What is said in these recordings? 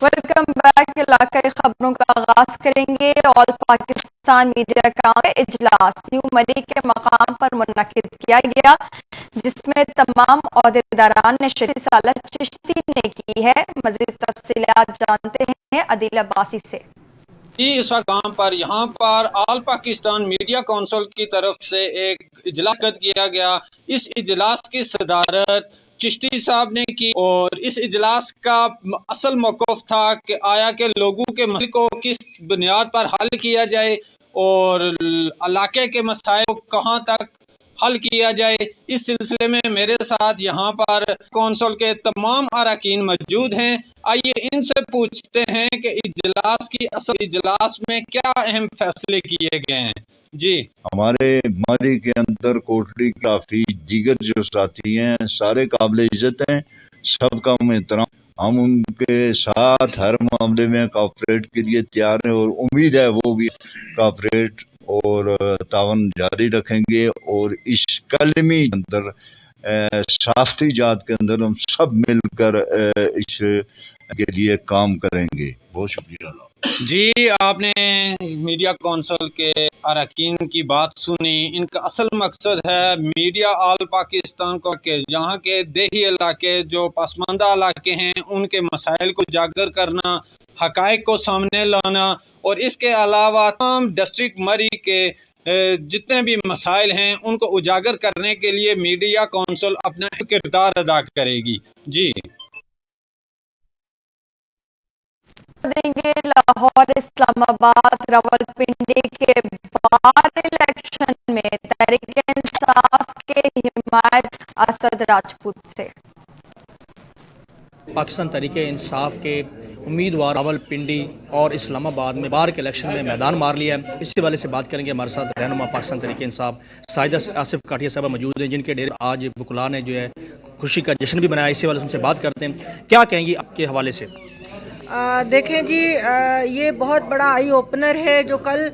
Welcome back. इलाकाई खबरों का आगाज करेंगे। ऑल पाकिस्तान मीडिया काउंसिल इजलास न्यू मरी के मकाम पर मुनक्किद किया गया, जिसमें तमाम ओहदेदारान ने शरीक सालह चिश्ती ने की है। मजीद तफसीलात जानते हैं अदील अब्बासी से। इस वक्त यहाँ पर ऑल पाकिस्तान मीडिया काउंसिल की तरफ से एक इजलास किया गया। इस इजलास की सदारत चिश्ती साहब ने की और इस इजलास का असल मौक़िफ़ था कि आया कि लोगों के मसले को किस बुनियाद पर हल किया जाए और इलाके के मसाइल को कहाँ तक हल किया जाए। इस सिलसिले में मेरे साथ यहाँ पर कौंसिल के तमाम अरकान मौजूद हैं। आइए इनसे पूछते हैं कि इजलास की असल इजलास में क्या अहम फैसले किए गए हैं। जी, हमारे माली के अंदर कोटली काफी दीगर जो साथी हैं सारे काबिल इज्जत हैं, सबका हम एहतराम। हम उनके साथ हर मामले में कॉपरेट के लिए तैयार हैं और उम्मीद है वो भी कॉपरेट और तावन जारी रखेंगे। और इस कलमी अंदर साफ्ती जात के अंदर हम सब मिलकर इस के लिए काम करेंगे। बहुत शुक्रिया। जी, आपने मीडिया काउंसिल के अरकान की बात सुनी। इनका असल मकसद है मीडिया ऑल पाकिस्तान को के जहाँ के देही इलाके जो पसमानदा इलाके हैं उनके मसाइल को उजागर करना, हकायक को सामने लाना और इसके अलावा तमाम डिस्ट्रिक्ट मरी के जितने भी मसाइल हैं उनको उजागर करने के लिए मीडिया काउंसिल अपना किरदार अदा करेगी। जी, देंगे लाहौर, इस्लामाबाद, रावलपिंडी के बार इलेक्शन में तहरीक इंसाफ के हिमायत असद राजपूत से। पाकिस्तान तहरीक इंसाफ के उम्मीदवार रावलपिंडी और इस्लामाबाद में बार के इलेक्शन में मैदान मार लिया है। इसी वाले से बात करेंगे। हमारे साथ रहनुमा पाकिस्तान तहरीक इंसाफ साहिदा आसिफ काठिया साहब मौजूद हैं, जिनके डेरे आज वकुला ने जो है खुशी का जश्न भी मनाया। इसी वाले से उनसे बात करते हैं, क्या कहेंगी आपके हवाले से। देखें जी, ये बहुत बड़ा आई ओपनर है जो कल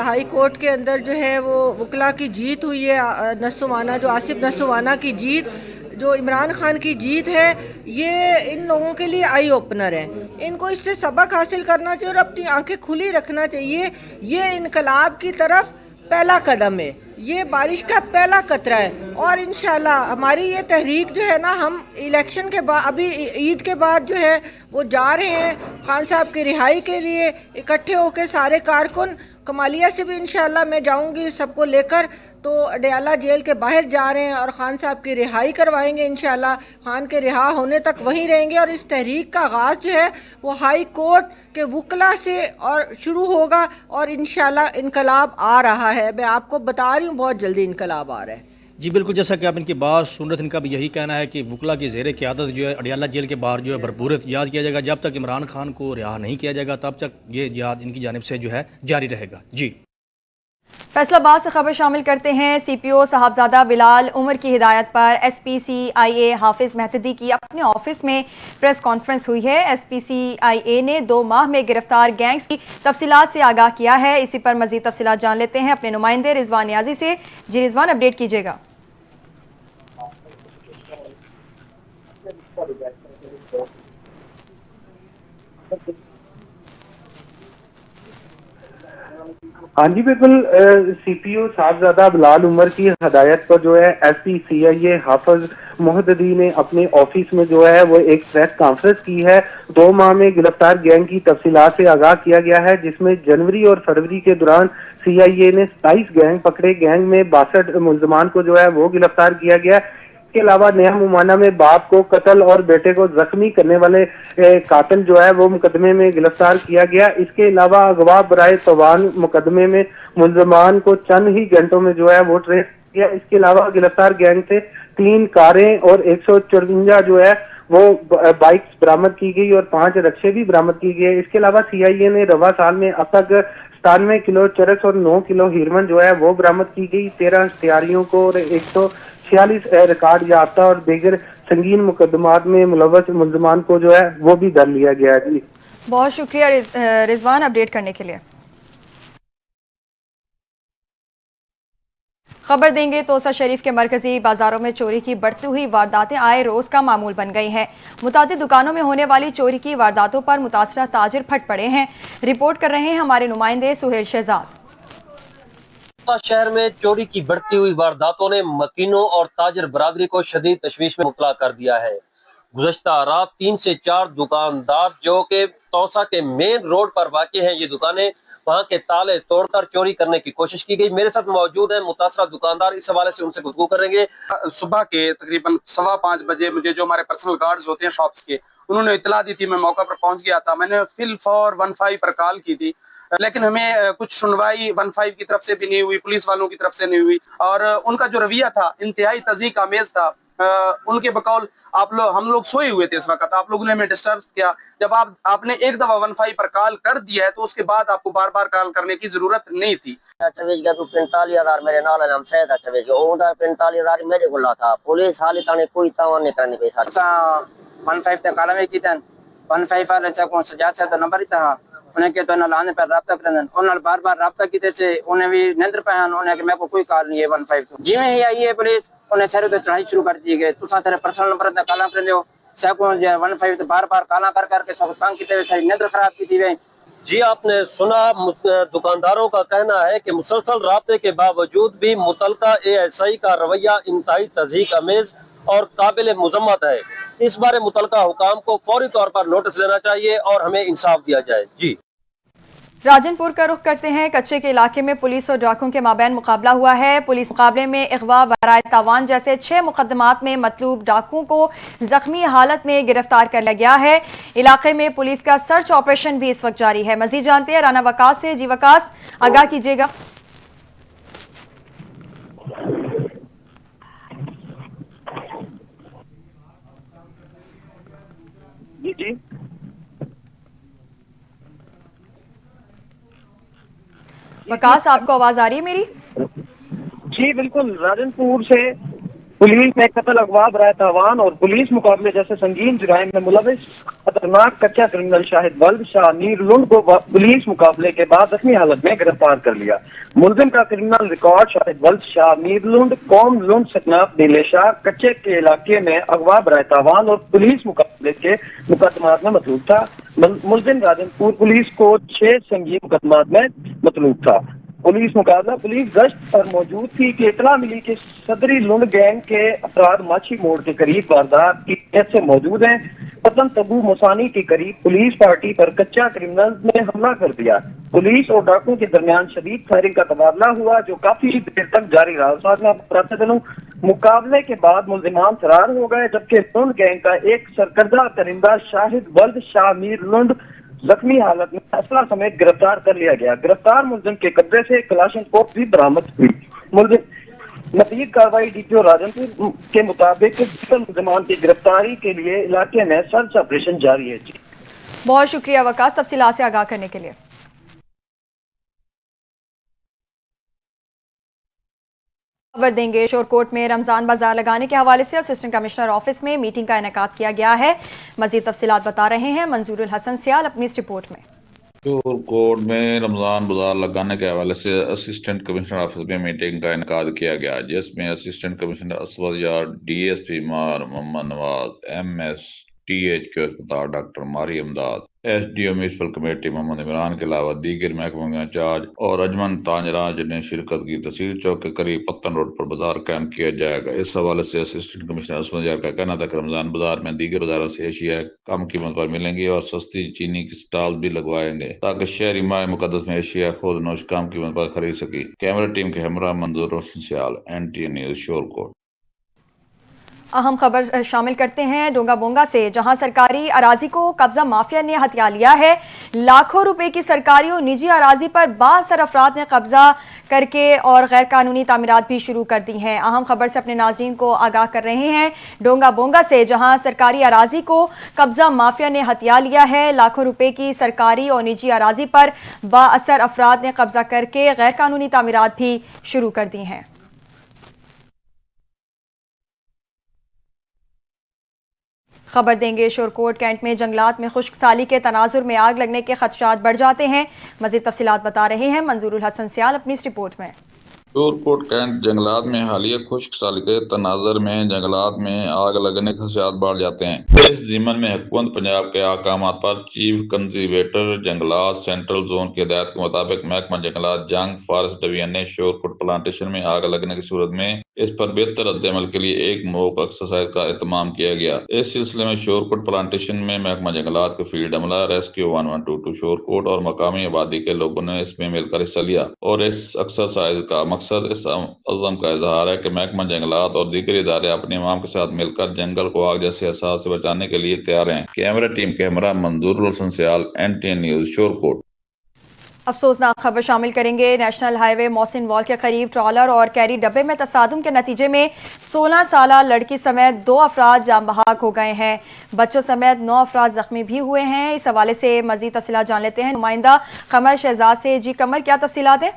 हाई कोर्ट के अंदर जो है वो वकला की जीत हुई है। नस्वाना जो आसिफ नस्वाना की जीत, जो इमरान खान की जीत है, ये इन लोगों के लिए आई ओपनर है। इनको इससे सबक हासिल करना चाहिए और अपनी आंखें खुली रखना चाहिए। ये इनकलाब की तरफ पहला कदम है, ये बारिश का पहला कतरा है और इंशाल्लाह हमारी ये तहरीक जो है ना, हम इलेक्शन के बाद अभी ईद के बाद जो है वो जा रहे हैं खान साहब की रिहाई के लिए इकट्ठे होकर। सारे कारकुन कमालिया से भी इंशाल्लाह मैं जाऊंगी सबको लेकर, तो अडयाला जेल के बाहर जा रहे हैं और ख़ान साहब की रिहाई करवाएंगे। इंशाल्लाह खान के रिहा होने तक वहीं रहेंगे और इस तहरीक का आगाज़ जो है वो हाई कोर्ट के वकला से और शुरू होगा और इंशाल्लाह इनकलाब आ रहा है। मैं आपको बता रही हूँ, बहुत जल्दी इनकलाब आ रहा है। जी बिल्कुल, जैसा कि आप इनकी बात सुन रहे थे, इनका भी यही कहना है कि वकला की ज़ेर क़यादत जो है अडयाला जेल के बाहर जो है भरपूर एहतियात किया जाएगा। जब तक इमरान खान को रिहा नहीं किया जाएगा तब तक ये जिहाद इनकी जानिब से जो है जारी रहेगा। जी, फैसलाबाद से खबर शामिल करते हैं। CPO साहबजादा बिलाल उमर की हिदायत पर SPCIA हाफिज मेहदी की अपने ऑफिस में प्रेस कॉन्फ्रेंस हुई है। SPCIA ने 2 माह में गिरफ्तार गैंग्स की तफसीलात से आगाह किया है। इसी पर मजीद तफसीलात जान लेते हैं अपने नुमाइंदे रिजवान नियाजी से। जी रिजवान, अपडेट कीजिएगा। हाँ जी बिल्कुल, CPO साहबजादा बिलाल उमर की हदायत पर जो है SPCIA हाफिज मोहद्दी ने अपने ऑफिस में जो है वो एक प्रेस कॉन्फ्रेंस की है। 2 माह में गिरफ्तार गैंग की तफसीलात से आगाह किया गया है, जिसमें जनवरी और फरवरी के दौरान CIA ने 27 गैंग पकड़े। गैंग में 62 मुलजमान को जो है वो गिरफ्तार किया गया। इसके अलावा नया मुमाना में बाप को कत्ल और बेटे को जख्मी करने वाले कातिल जो है वो मुकदमे में गिरफ्तार किया गया। इसके अलावा अगवा बराए तवान मुकदमे में मुलजमान को चंद ही घंटों में जो है वो ट्रेस किया। इसके अलावा गिरफ्तार गैंग से 3 कारें और 154 जो है वो बाइक्स बरामद की गई और 5 रक्शे भी बरामद की गए। इसके अलावा CIA ने रवा साल में अब तक 97 किलो चरस और 9 किलो हीरोइन जो है वो बरामद की गई। 13 हथियारियों को और 146 रिकॉर्ड याफ्ता और दीगर संगीन मुकदमात में मुलव्वस मुलजमान को जो है वो भी धर लिया गया है। जी, बहुत शुक्रिया रिजवान अपडेट करने के लिए। खबर देंगे तोसा शरीफ के मरकजी बाजारों में चोरी की बढ़ती हुई वारदातें आए रोज का मामूल बन गई हैं। मुतादिद दुकानों में होने वाली चोरी की वारदातों पर मुतासरा ताजिर फट पड़े हैं। रिपोर्ट कर रहे हैं हमारे नुमाइंदे सुहेल शहजाद। तोसा शहर में चोरी की बढ़ती हुई वारदातों ने मकीनों और ताजिर बरादरी को शदीद तशवीश में मुब्तला कर दिया है। गुज़श्ता रात 3 से 4 दुकानदार जो कि तोसा के मेन रोड पर वाक़ हैं, ये दुकानें, वहां के ताले तोड़कर चोरी करने की कोशिश की गई। मेरे साथ मौजूद है मुतासरा दुकानदार, इस हवाले से उनसे गुफ्तगू करेंगे। सुबह के तकरीबन 5:15 बजे मुझे जो हमारे पर्सनल गार्ड्स होते हैं शॉप्स के, उन्होंने इतला दी थी। मैं मौका पर पहुंच गया था। मैंने फिल फॉर 15 पर कॉल की थी, लेकिन हमें कुछ सुनवाई 15 की तरफ से भी नहीं हुई, पुलिस वालों की तरफ से नहीं हुई। और उनका जो रवैया था इंतहाई तज़ीक आमेज था। उनके बकौल हम लोग सोए हुए थे इस वक्त, आप लोगों ने हमें डिस्टर्ब किया। जब आपने एक दफा 15 पर कॉल कर दिया है तो उसके बाद आपको बार बार कॉल करने की जरूरत नहीं थी। 45,000 मेरे नाल नाम शायद 45,000 मेरे को था। पुलिस हाल ताने कोई तावन नहीं करनी पैसा 15 तक काला में कीतन 15 वाले से कौन सजा से तो नंबर ही था। उन्हें के तो ना लाने पर राब्ता करन, उन्हें बार-बार राब्ता कीते से उन्हें भी निंद्र पहन, उन्हें कि मेरे को कोई कॉल नहीं है 15 तो जिवें ही आई है पुलिस उन्हें सारे तो चढ़ाई शुरू कर दी गई। तुसा तेरे पर्सनल नंबर ते काला कर दियो से को 15 तो बार-बार काला कर करके सब तंग कीते हुए सारी निंद्र खराब की थी वे। जी, आपने सुना, दुकानदारों का कहना है कि मुसलसल राब्ते के बावजूद भी मुतलका ASI का रवैया इंतहाई तज़ीक अमेज और काबिल मुज़म्मत है। इस बारे मुतलका हुकाम को फौरी तौर पर नोटिस लेना चाहिए और हमें इंसाफ दिया जाए। जी, राजनपुर का रुख करते हैं। कच्चे के इलाके में पुलिस और डाकुओं के माबैन मुकाबला हुआ है। पुलिस मुकाबले में अगवा, बराए तावान जैसे 6 मुकदमात में मतलूब डाकुओं को जख्मी हालत में गिरफ्तार कर लिया गया है। इलाके में पुलिस का सर्च ऑपरेशन भी इस वक्त जारी है। मजीद जानते हैं राना वकास से। जी वकास, आगाह कीजिएगा। जी वकास, आपको आवाज आ रही है मेरी? जी बिल्कुल। राजनपुर से पुलिस ने कत्ल, अगवा, बराए तावान और पुलिस मुकाबले जैसे संगीन जुराइम में मुलविस खतरनाक कच्चा क्रिमिनल शाहिद वल्द शाह नीरलुंड को पुलिस मुकाबले के बाद जख्मी हालत में गिरफ्तार कर लिया। मुलजिम का क्रिमिनल रिकॉर्ड शाहिद वल्द शाह नीरलुंड कौम लुंड सकनाफ नीलेशाह कच्चे के इलाके में अगवा, बराए तावान और पुलिस मुकाबले के मुकदमात में मतलूब था। मुलजिम राजनपुर पुलिस को 6 संगीन मुकदमात में मतलूब था। पुलिस मुकाबला पुलिस गश्त पर मौजूद थी कि इतला मिली कि सदरी लुंड गैंग के अफराद माछी मोड़ के करीब वारदात की नियत से मौजूद हैं। पतन तबू मुसानी के करीब पुलिस पार्टी पर कच्चा क्रिमिनल ने हमला कर दिया। पुलिस और डाकुओं के दरमियान शदीद फायरिंग का तबादला हुआ जो काफी देर तक जारी रहा। साथ में आपको बताते चलूं, मुकाबले के बाद मुल्जिमान फरार हो गए, जबकि लुंड गैंग का एक सरकर्दा दरिंदा शाहिद वल्द शाह मीर लुंड जख्मी हालत में असला समेत गिरफ्तार कर लिया गया। गिरफ्तार मुलजिम के कब्जे से क्लाशनकोव भी बरामद हुई। मुलजिम मजीद कार्रवाई DPO राजनपुर के मुताबिक मुलजिमान की गिरफ्तारी के लिए इलाके में सर्च ऑपरेशन जारी है। जी, बहुत शुक्रिया वकास, तफसीलात से आगाह करने के लिए। खबर देंगे शोरकोट में रमजान बाजार लगाने के हवाले से असिस्टेंट कमिश्नर ऑफिस में मीटिंग का इनेकाद किया गया है। मजीद तफसीलात बता रहे हैं मंजूरुल हसन सियाल अपनी इस रिपोर्ट में। शोरकोट में रमजान बाजार लगाने के हवाले से असिस्टेंट कमिश्नर ऑफिस में मीटिंग का इनेकाद किया गया, जिसमें असिस्टेंट कमिश्नर असवद यार, DSP मार मोहम्मद नवाज, MS THQ अस्पताल डॉक्टर मारी अमदाद, SDO municipal committee Mohammad Imran के अलावा दीगर महकमों के इंचार्ज और अजमन ताजराज ने शिरकत की। तहसील चौक के करीब पत्तन रोड पर बाजार कायम किया जाएगा। इस हवाले से असिस्टेंट कमिश्नर असमद यार का कहना था कि रमजान बाजार में दीगर बाजारों से एशिया कम कीमत पर मिलेंगी और सस्ती चीनी की स्टॉल भी लगवाएंगे ताकि शहरी माह मुकद्दस में एशिया खुद नोश कम कीमत पर खरीद सके। कैमरा टीम के हमरा मंजूर हसन सियाल, NTA न्यूज़ शोरकोट। अहम खबर शामिल करते हैं डोंगा बोंगा से, जहां सरकारी अराजी को कब्जा माफिया ने हथिया लिया है। लाखों रुपए की सरकारी और निजी अराजी पर बासर अफराद ने कब्जा करके और गैर कानूनी तामीरात भी शुरू कर दी हैं। अहम खबर से अपने नाज़रीन को आगाह कर रहे हैं डोंगा बोंगा से, जहां सरकारी अराजी को कब्जा माफिया ने हथिया लिया है। लाखों रुपए की सरकारी और निजी अराजी पर बासर अफराद ने कब्जा करके गैर कानूनी तामीरात भी शुरू कर दी हैं। खबर देंगे शोरकोट कैंट में जंगलात में खुश्क साली के तनाजुर में आग लगने के खदशात बढ़ जाते हैं। मजीद तफसीलात बता रहे हैं मंजूरुल हसन सियाल अपनी इस रिपोर्ट में। शोरकोट कैंट जंगलात में हालिया खुश्क साल के तनाजर में जंगलात में आग लगने के खदशात बढ़ जाते हैं। इस जिमन में हुकूमत पंजाब के अहकामात पर चीफ कंजर्वेटर जंगलात सेंट्रल जोन की हिदायत के मुताबिक महकमा जंगलात जंग फॉरेस्ट डिवीजन ने शोरकोट प्लांटेशन में आग लगने की सूरत में इस पर बेहतर रद्द-ए-अमल के लिए एक मॉक एक्सरसाइज का एहतमाम किया गया। इस सिलसिले में शोरकोट प्लांटेशन में महकमा जंगलात के फील्ड अमला, रेस्क्यू 1122 शोरकोट और मकामी आबादी के लोगों ने इसमें मिलकर हिस्सा लिया और इस एक्सरसाइज का मकसद इस अज़म का इजहार है कि महकमा जंगलात और दीगर इदारे अपने इमाम के साथ मिलकर जंगल को आग जैसे हादसात से बचाने के लिए तैयार हैं। कैमरा टीम के हमरा मंजूर हसन सियाल, NTN न्यूज, शोरकोट। अफसोसनाक खबर शामिल करेंगे। नेशनल हाईवे मोहसिन वॉल के करीब ट्रॉलर और कैरी डब्बे में तसादुम के नतीजे में 16 साला लड़की समेत 2 अफराद जान बहक हो गए हैं। बच्चों समेत 9 अफराद जख्मी भी हुए हैं। इस हवाले से मजीद तफसीलात जान लेते हैं नुमाइंदा कमर शहजाद से। जी कमर, क्या तफसीलात है?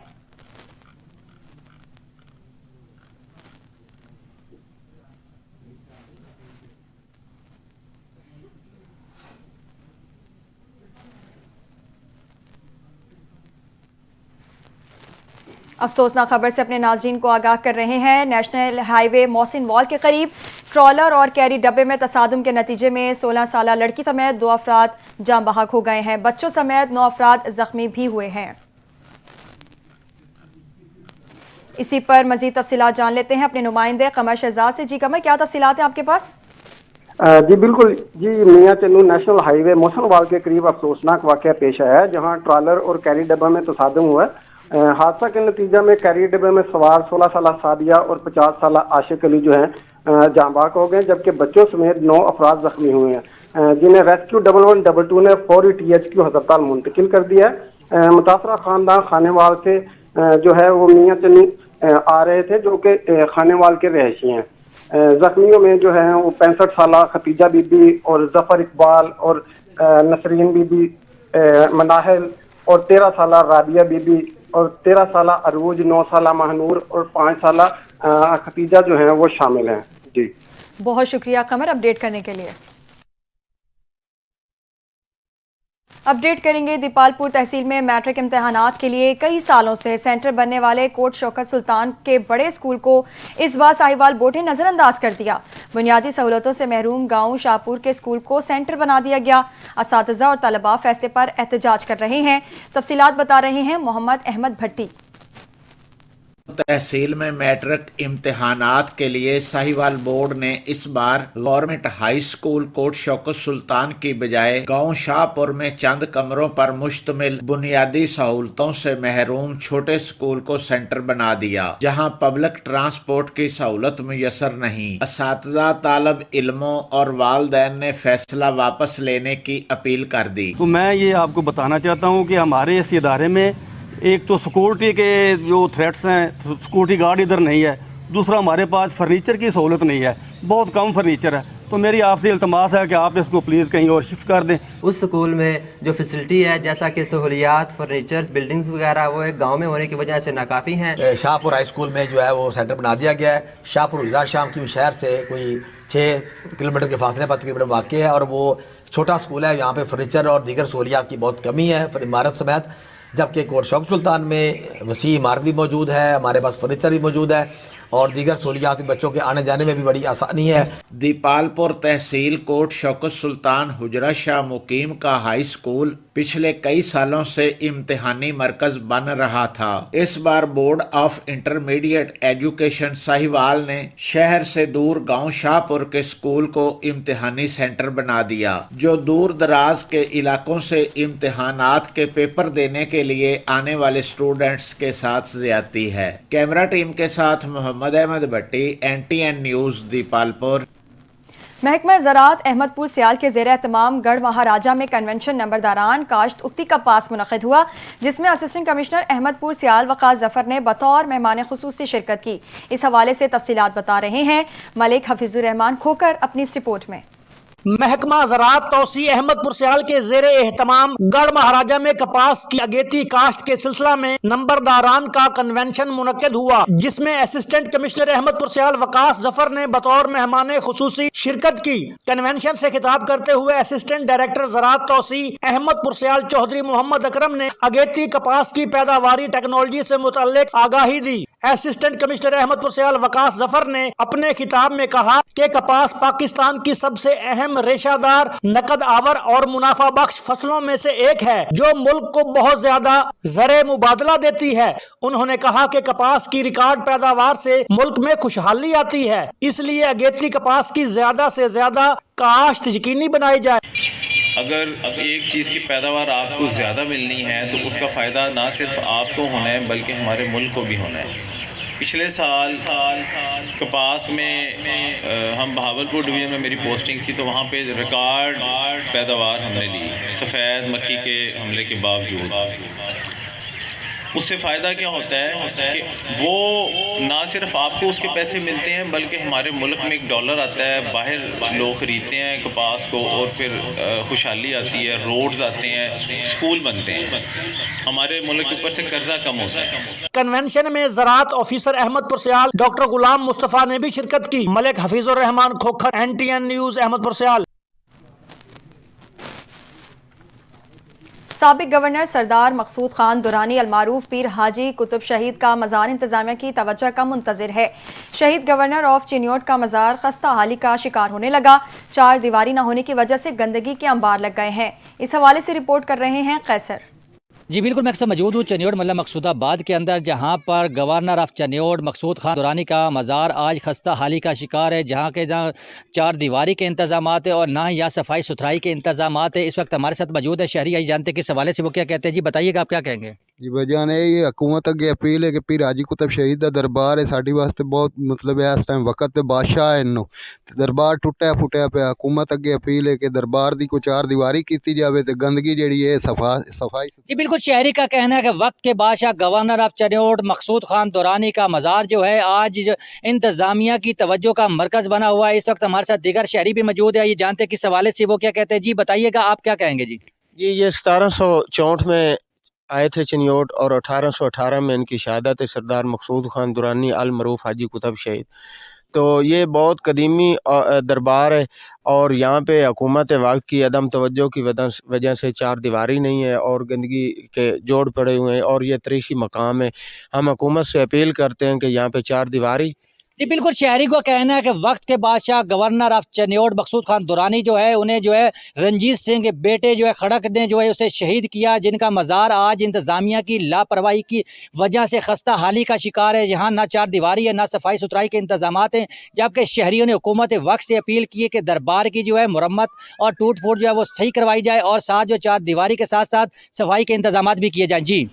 अफसोसनाक खबर से अपने नाजरीन को आगाह कर रहे हैं। नेशनल हाईवे मोहसिन वॉल के करीब ट्रॉलर और कैरी डब्बे में तसादुम के नतीजे में 16 साला लड़की समेत 2 अफराद जान बहक हो गए हैं। बच्चों समेत 9 अफराद जख्मी भी हुए हैं। इसी पर मजीद तफसीलात जान लेते हैं अपने नुमाइंदे कमर शहजाद से। जी कमर, क्या तफसीलात हैं आपके पास? जी बिल्कुल जी, मियां चन्नू नेशनल हाईवे मोहसिन वॉल के करीब अफसोसनाक वाकया पेश आया है, जहां ट्रॉलर और कैरी डब्बा में तसादुम हुआ। हादसा के नतीजा में कैरी डब्बे में सवार 16 साला सादिया और 50 साला आशिक अली जो है जान बहक हो गए, जबकि बच्चों समेत 9 अफराद जख्मी हुए हैं, जिन्हें रेस्क्यू 1122 ने फौरी THQ अस्पताल मुंतकिल कर दिया है। मुतासरा खानदान खानेवाल से जो है वो मियां चन्नू आ रहे थे, जो कि खानेवाल के रहायशी हैं। जख्मियों में जो है वो 65 साला खतीजा बीबी और जफर इकबाल और नसरीन बीबी, मनाहल और 13 साला राबिया बीबी और 13 साला अरूज, 9 साला महनूर और 5 साला खतीजा जो है वो शामिल हैं। जी बहुत शुक्रिया कमर अपडेट करने के लिए। अपडेट करेंगे दीपालपुर तहसील में मैट्रिक इम्तहानात के लिए कई सालों से सेंटर बनने वाले कोट शौकत सुल्तान के बड़े स्कूल को इस बार साहिवाल बोर्ड ने नज़रअंदाज कर दिया। बुनियादी सहूलतों से महरूम गांव शाहपुर के स्कूल को सेंटर बना दिया गया। असातिज़ा और तलबा फैसले पर एहतजाज कर रहे हैं। तफसीलात बता रहे हैं मोहम्मद अहमद भट्टी। तहसील में मैट्रिक इम्तिहानात के लिए साहिवाल बोर्ड ने इस बार government high school Kot Shaukat Sultan की बजाय गांव शाहपुर में चंद कमरों पर मुश्तमिल बुनियादी सहूलतों से महरूम छोटे स्कूल को सेंटर बना दिया, जहां पब्लिक ट्रांसपोर्ट की सहूलत मुयसर नहीं। असातिज़ा, तालब इल्मों और वालिदैन ने फैसला वापस लेने की अपील कर दी। तो मैं ये आपको बताना चाहता हूँ कि हमारे इस इदारे में एक तो सिक्योरिटी के जो थ्रेट्स हैं, सिक्योरिटी गार्ड इधर नहीं है, दूसरा हमारे पास फर्नीचर की सहूलत नहीं है, बहुत कम फर्नीचर है। तो मेरी आपसे इल्तमास है कि आप इसको प्लीज़ कहीं और शिफ्ट कर दें। उस स्कूल में जो फैसिलिटी है, जैसा कि सहूलियात, फर्नीचर्स, बिल्डिंग्स वगैरह, वो एक गांव में होने की वजह से नाकाफ़ी हैं। शाहपुर हाई स्कूल में जो है वो सेंटर बना दिया गया है। शाहपुर गुजरात शाम की शहर से कोई 6 किलोमीटर के फासले पर तकरीबन वाक़ है और वो छोटा स्कूल है। यहाँ पे फर्नीचर और दीगर सहूलियात की बहुत कमी है, इमारत समेत, जबकि कोट शौकत सुल्तान में वसी इमारत भी मौजूद है, हमारे पास फर्नीचर भी मौजूद है और दीगर सहूलियात बच्चों के आने जाने में भी बड़ी आसानी है। दीपालपुर तहसील कोट शौकत सुल्तान हुजरा शाह मुकीम का हाई स्कूल पिछले कई सालों से इम्तिहानी मरकज बन रहा था। इस बार board of intermediate education Sahiwal ने शहर से दूर गांव शाहपुर के स्कूल को इम्तिहानी सेंटर बना दिया, जो दूर दराज के इलाकों से इम्तिहानात के पेपर देने के लिए आने वाले स्टूडेंट्स के साथ ज्यादती है। कैमरा टीम के साथ मोहम्मद अहमद भट्टी, NTN न्यूज, दीपालपुर। महकमा ज़राअत अहमदपुर सियाल के ज़ेर एहतमाम गढ़ महाराजा में कन्वेंशन नंबरदारान काश्त उक्ति का पास मुनक़िद हुआ, जिसमें असिस्टेंट कमिश्नर अहमदपुर सियाल वक़ास ज़फ़र ने बतौर मेहमान ख़ुसूसी शिरकत की। इस हवाले से तफसीलात बता रहे हैं मलिक हफीज़ुर रहमान खोकर अपनी इस रिपोर्ट में। महकमा ज़राअत तौसी अहमदपुर सियाल के ज़ेरे एहतमाम गढ़ महाराजा में कपास की अगेती काश्त के सिलसिला में नंबरदारान का कन्वेंशन मुनक्किद हुआ, जिसमें असिस्टेंट कमिश्नर अहमदपुर सियाल वक़ास ज़फ़र ने बतौर मेहमान ख़ुसूसी शिरकत की। कन्वेंशन से खिताब करते हुए असिस्टेंट डायरेक्टर ज़राअत तौसी अहमदपुर सियाल चौधरी मोहम्मद अकरम ने अगेती कपास की पैदावारी टेक्नोलॉजी से मुतल्लिक आगाही दी। असिस्टेंट कमिश्नर अहमदपुर सियाल वकास जफर ने अपने खिताब में कहा कि कपास पाकिस्तान की सबसे अहम रेशादार, नकद आवर और मुनाफा बख्श फसलों में से एक है जो मुल्क को बहुत ज्यादा ज़रे मुबादला देती है। उन्होंने कहा कि कपास की रिकॉर्ड पैदावार से मुल्क में खुशहाली आती है, इसलिए अगेती कपास की ज्यादा से ज्यादा काश्त यकीनी बनाई जाए। अगर एक चीज़ की पैदावार आपको ज़्यादा मिलनी है तो उसका फ़ायदा ना सिर्फ आपको होना है बल्कि हमारे मुल्क को भी होना है। पिछले साल कपास में हम बहावलपुर डिवीज़न में मेरी पोस्टिंग थी तो वहाँ पे रिकॉर्ड पैदावार हमने ली सफ़ेद मक्खी के हमले के बावजूद। उससे फ़ायदा क्या होता है कि वो ना सिर्फ आपको उसके पैसे मिलते हैं बल्कि हमारे मुल्क में एक डॉलर आता है, बाहर लोग ख़रीदते हैं कपास को और फिर खुशहाली आती है, रोड्स आते हैं, स्कूल बनते हैं, हमारे मुल्क के ऊपर से कर्जा कम होता है। कन्वेंशन में ज़राअत ऑफिसर अहमदपुर सियाल डॉक्टर गुलाम मुस्तफ़ा ने भी शिरकत की। मलिक हफीजुर रहमान खोखर, NTN न्यूज़, अहमदपुर सियाल। साबिक गवर्नर सरदार मकसूद खान दुरानी अलमारूफ पीर हाजी कुतुब शहीद का मज़ार इंतजामिया की तवज्जो का मुंतज़िर है। शहीद गवर्नर ऑफ चिन्योट का मज़ार खस्ता हाली का शिकार होने लगा। 4 दीवारी न होने की वजह से गंदगी के अंबार लग गए हैं। इस हवाले से रिपोर्ट कर रहे हैं कैसर। जी बिल्कुल, मैं अक्सर मौजूद हूँ चन्योट मल्ला मकसूदाबाद के अंदर, जहाँ पर गवर्नर ऑफ चन्योट मकसूद खान दुरानी का मज़ार आज खस्ता हाली का शिकार है, जहाँ के 4 दीवारी के इंतजाम है और ना ही यहाँ सफाई सुथराई के इंतजाम है। इस वक्त हमारे साथ मौजूद है शहरी, यही जानते हैं किस हवाले से वो क्या कहते हैं। जी बताइएगा, आप क्या कहेंगे? जी भाईजान, ये हुकूमत अगे अपील है कि पीर हाजी कुतुब शहीद का दरबार है साड़ी वास्ते बहुत मतलब है इस टाइम वक्त बादशाह है इन्हों दरबार टुटिया फुटिया पे। हुकूमत अगे अपील है कि दरबार की कोई 4 दीवारी की जाए तो गंदगी जी है सफाई। जी बिल्कुल, शहरी का कहना है कि वक्त के बादशाह गवर्नर ऑफ चन्योट मकसूद खान दुरानी का मज़ार जो है आज इंतज़ामिया की तवज्जो का मरकज़ बना हुआ है। इस वक्त हमारे साथ दीगर शहरी भी मौजूद है, ये जानते हैं किस हवाले से वो क्या कहते हैं। जी बताइएगा, आप क्या कहेंगे? जी ये 1764 में आए थे चिन्योट और 1818 में इनकी शहादत है, सरदार मकसूद खान दुरानी अल मरूफ हाजी कुतुब शहीद। तो ये बहुत कदीमी दरबार है और यहाँ पे हुकूमत वक्त की अदम तवज्जो की वजह से 4 दीवारी नहीं है और गंदगी के जोड़ पड़े हुए हैं और ये तारीख़ी मकाम है। हम हुकूमत से अपील करते हैं कि यहाँ पे 4 दीवारी। जी बिल्कुल, शहरी को कहना है कि वक्त के बादशाह गवर्नर ऑफ चन्योट मकसूद खान दुरानी जो है उन्हें जो है रंजीत सिंह के बेटे जो है खड़क ने जो है उसे शहीद किया, जिनका मज़ार आज इंतज़ामिया की लापरवाही की वजह से खस्ता हाली का शिकार है। यहाँ ना 4 दीवारी है, ना सफाई सुथराई के इंतजाम हैं, जबकि शहरियों ने हुकूमत वक्त से अपील की है कि दरबार की जो है मुरम्मत और टूट फूट जो है वो सही करवाई जाए और साथ जो 4 दीवारी के साथ साथ सफाई के इंतजाम भी किए जाएँ। जी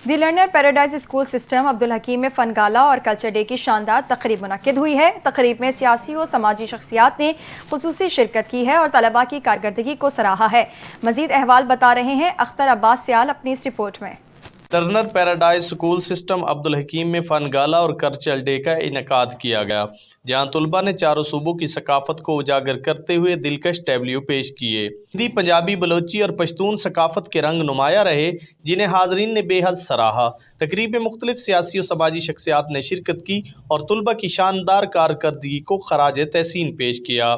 the learner paradise school system Abdul Hakim में फ़न गाला और कल्चर डे की शानदार तकरीब मुनक्किद हुई है। तकरीब में सियासी और समाजी शख्सियात ने खुसूसी शिरकत की है और तलबा की कारकर्दगी को सराहा है। मजीद अहवाल बता रहे हैं अख्तर अब्बास सियाल अपनी इस रिपोर्ट में। Learner paradise school system Abdul Hakim में फ़न गाला और कल्चर डे का इनेकाद किया गया, जहाँ तलबा ने चारों सूबों की सकाफत को उजागर करते हुए दिलकश टैबलियो पेश किए। हिंदी, पंजाबी, बलोची और पश्तून सकाफत के रंग नुमाया रहे, जिन्हें हाजरीन ने बेहद सराहा। तकरीब में मुख्तलिफ सियासी और समाजी शख्सियात ने शिरकत की और तलबा की शानदार कारकर्दगी को खराज तहसीन पेश किया।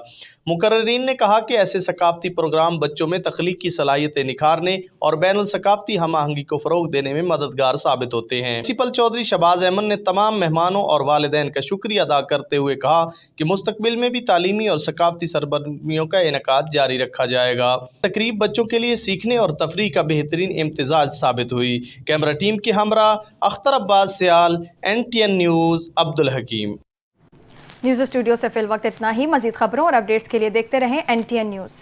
मुकर्ररीन ने कहा कि ऐसे सकाफती प्रोग्राम बच्चों में तख्लीक की सलाहियतें निखारने और बैनुल सकाफती हम आहंगी को फ़रोग देने में मददगार साबित होते हैं। प्रिंसिपल चौधरी शहबाज अहमद ने तमाम मेहमानों और वालिदैन का शुक्रिया अदा करते हुए कहा कि मुस्तकबिल में भी तालीमी और सकाफती सरगर्मियों का इनेकाद जारी रखा जाएगा। तकरीब बच्चों के लिए सीखने और तफरीह का बेहतरीन इम्तिजाज साबित हुई। कैमरा टीम के हमरा अख्तर अब्बास सियाल, NTN न्यूज़, अब्दुल हकीम। न्यूज़ स्टूडियो से फिल वक्त इतना ही। मजीद खबरों और अपडेट्स के लिए देखते रहें NTN न्यूज़।